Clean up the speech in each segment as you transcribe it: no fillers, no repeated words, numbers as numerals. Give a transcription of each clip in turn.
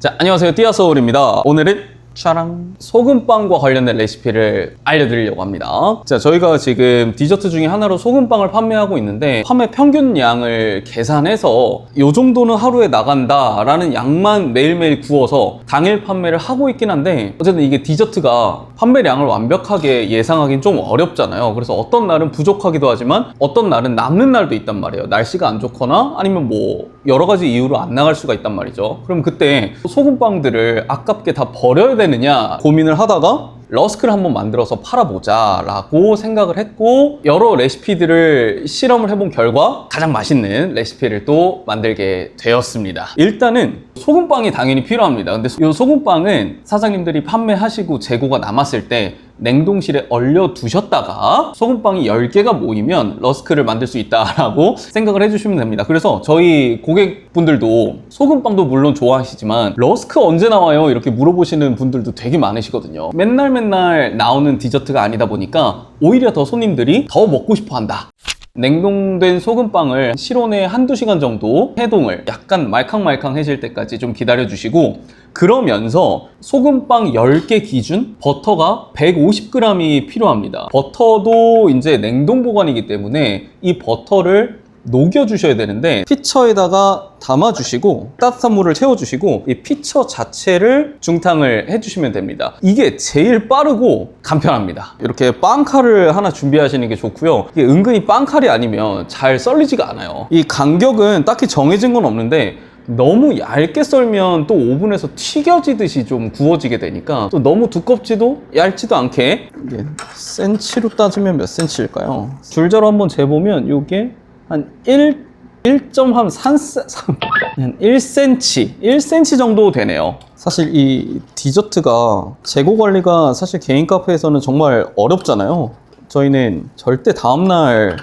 자, 안녕하세요. 띠아서울입니다. 오늘은 짜랑 소금빵과 관련된 레시피를 알려드리려고 합니다. 자, 저희가 지금 디저트 중에 하나로 소금빵을 판매하고 있는데 판매 평균 양을 계산해서 이 정도는 하루에 나간다 라는 양만 매일매일 구워서 당일 판매를 하고 있긴 한데, 어쨌든 이게 디저트가 판매량을 완벽하게 예상하기는 좀 어렵잖아요. 그래서 어떤 날은 부족하기도 하지만 어떤 날은 남는 날도 있단 말이에요. 날씨가 안 좋거나 아니면 뭐 여러 가지 이유로 안 나갈 수가 있단 말이죠. 그럼 그때 소금빵들을 아깝게 다 버려야 되느냐 고민을 하다가 러스크를 한번 만들어서 팔아보자 라고 생각을 했고, 여러 레시피들을 실험을 해본 결과 가장 맛있는 레시피를 또 만들게 되었습니다. 일단은 소금빵이 당연히 필요합니다. 근데 이 소금빵은 사장님들이 판매하시고 재고가 남았을 때 냉동실에 얼려 두셨다가 소금빵이 10개가 모이면 러스크를 만들 수 있다라고 생각을 해주시면 됩니다. 그래서 저희 고객분들도 소금빵도 물론 좋아하시지만 러스크 언제 나와요? 이렇게 물어보시는 분들도 되게 많으시거든요. 맨날 나오는 디저트가 아니다 보니까 오히려 더 손님들이 더 먹고 싶어 한다. 냉동된 소금빵을 실온에 한두 시간 정도 해동을 약간 말캉말캉해질 때까지 좀 기다려 주시고, 그러면서 소금빵 10개 기준 버터가 150g이 필요합니다. 버터도 이제 냉동 보관이기 때문에 이 버터를 녹여주셔야 되는데 피처에다가 담아주시고 따뜻한 물을 채워주시고 이 피처 자체를 중탕을 해주시면 됩니다. 이게 제일 빠르고 간편합니다. 이렇게 빵칼을 하나 준비하시는 게 좋고요. 이게 은근히 빵칼이 아니면 잘 썰리지가 않아요. 이 간격은 딱히 정해진 건 없는데 너무 얇게 썰면 또 오븐에서 튀겨지듯이 좀 구워지게 되니까, 또 너무 두껍지도 얇지도 않게, 이게 센치로 따지면 몇 센치일까요? 줄자로 한번 재보면 이게 한 1cm 정도 되네요. 사실 이 디저트가 재고 관리가 사실 개인 카페에서는 정말 어렵잖아요. 저희는 절대 다음날,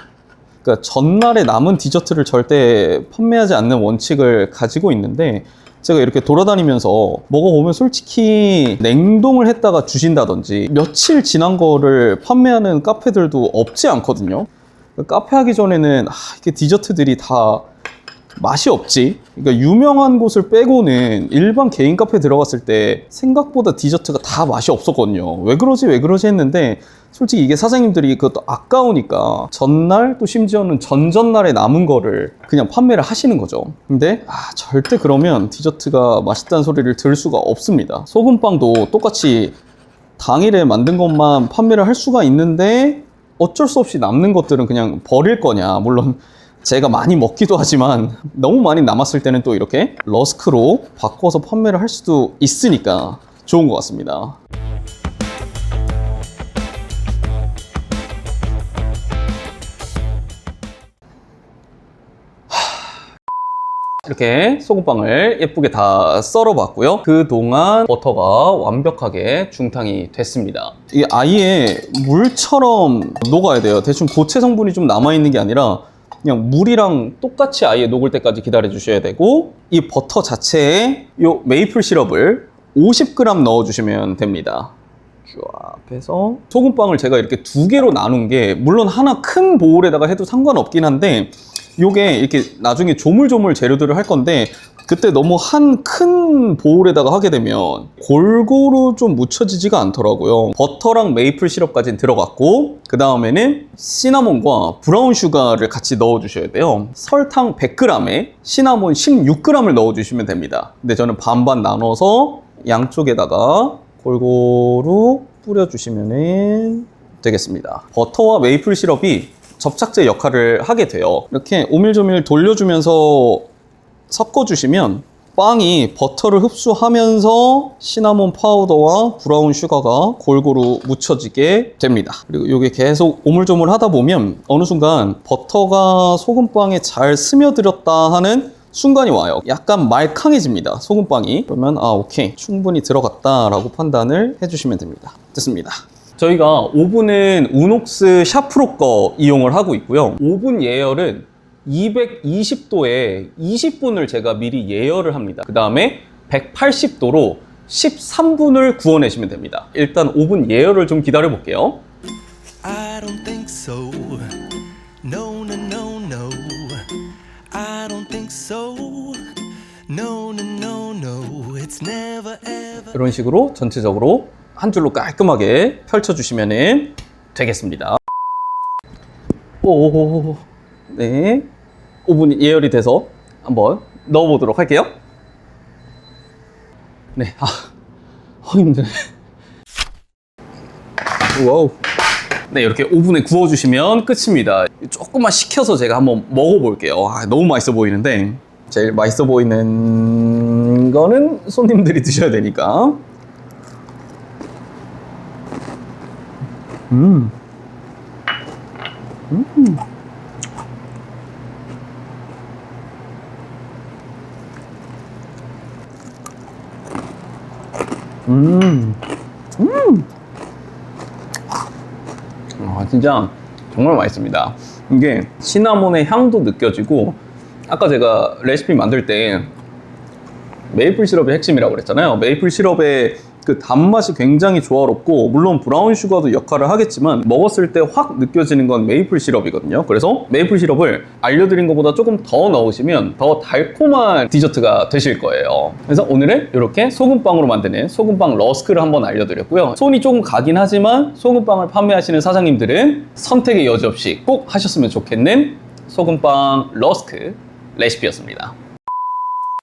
그러니까 전날에 남은 디저트를 절대 판매하지 않는 원칙을 가지고 있는데, 제가 이렇게 돌아다니면서 먹어보면 솔직히 냉동을 했다가 주신다든지 며칠 지난 거를 판매하는 카페들도 없지 않거든요. 카페 하기 전에는 이게 디저트들이 다 맛이 없지, 그러니까 유명한 곳을 빼고는 일반 개인 카페 들어갔을 때 생각보다 디저트가 다 맛이 없었거든요. 왜 그러지 했는데, 솔직히 이게 사장님들이 그것도 아까우니까 전날, 또 심지어는 전전날에 남은 거를 그냥 판매를 하시는 거죠. 근데 절대 그러면 디저트가 맛있다는 소리를 들을 수가 없습니다. 소금빵도 똑같이 당일에 만든 것만 판매를 할 수가 있는데, 어쩔 수 없이 남는 것들은 그냥 버릴 거냐, 물론 제가 많이 먹기도 하지만 너무 많이 남았을 때는 또 이렇게 러스크로 바꿔서 판매를 할 수도 있으니까 좋은 것 같습니다. 이렇게 소금빵을 예쁘게 다 썰어봤고요. 그동안 버터가 완벽하게 중탕이 됐습니다. 이게 아예 물처럼 녹아야 돼요. 대충 고체 성분이 좀 남아있는 게 아니라 그냥 물이랑 똑같이 아예 녹을 때까지 기다려 주셔야 되고, 이 버터 자체에 이 메이플 시럽을 50g 넣어주시면 됩니다. 쫙 해서 소금빵을 제가 이렇게 2개로 나눈 게, 물론 하나 큰 보울에다가 해도 상관없긴 한데, 요게 이렇게 나중에 조물조물 재료들을 할 건데, 그때 너무 한 큰 보울에다가 하게 되면 골고루 좀 묻혀지지가 않더라고요. 버터랑 메이플 시럽까지는 들어갔고, 그 다음에는 시나몬과 브라운 슈가를 같이 넣어주셔야 돼요. 설탕 100g에 시나몬 16g을 넣어주시면 됩니다. 근데 저는 반반 나눠서 양쪽에다가 골고루 뿌려주시면 되겠습니다. 버터와 메이플 시럽이 접착제 역할을 하게 돼요. 이렇게 오밀조밀 돌려주면서 섞어주시면 빵이 버터를 흡수하면서 시나몬 파우더와 브라운 슈가가 골고루 묻혀지게 됩니다. 그리고 이게 계속 오물조물 하다 보면 어느 순간 버터가 소금빵에 잘 스며들었다 하는 순간이 와요. 약간 말캉해집니다, 소금빵이. 그러면 오케이, 충분히 들어갔다 라고 판단을 해주시면 됩니다. 됐습니다. 저희가 오븐은 우녹스 샤프로 거 이용을 하고 있고요. 오븐 예열은 220도에 20분을 제가 미리 예열을 합니다. 그 다음에 180도로 13분을 구워내시면 됩니다. 일단 오븐 예열을 좀 기다려 볼게요. I don't think so. No, no, no, no. I don't think so. No, no, no, no. It's never ever. 이런 식으로 전체적으로 한 줄로 깔끔하게 펼쳐주시면 되겠습니다. 오, 네. 오븐이 예열이 돼서 한번 넣어보도록 할게요. 네, 힘드네. 와우. 네, 이렇게 오븐에 구워주시면 끝입니다. 조금만 식혀서 제가 한번 먹어볼게요. 너무 맛있어 보이는데 제일 맛있어 보이는 거는 손님들이 드셔야 되니까. 진짜 정말 맛있습니다. 이게 시나몬의 향도 느껴지고, 아까 제가 레시피 만들 때 메이플 시럽이 핵심이라고 그랬잖아요. 메이플 시럽의 그 단맛이 굉장히 조화롭고, 물론 브라운 슈가도 역할을 하겠지만 먹었을 때 확 느껴지는 건 메이플 시럽이거든요. 그래서 메이플 시럽을 알려드린 것보다 조금 더 넣으시면 더 달콤한 디저트가 되실 거예요. 그래서 오늘은 이렇게 소금빵으로 만드는 소금빵 러스크를 한번 알려드렸고요. 손이 조금 가긴 하지만 소금빵을 판매하시는 사장님들은 선택의 여지 없이 꼭 하셨으면 좋겠는 소금빵 러스크 레시피였습니다.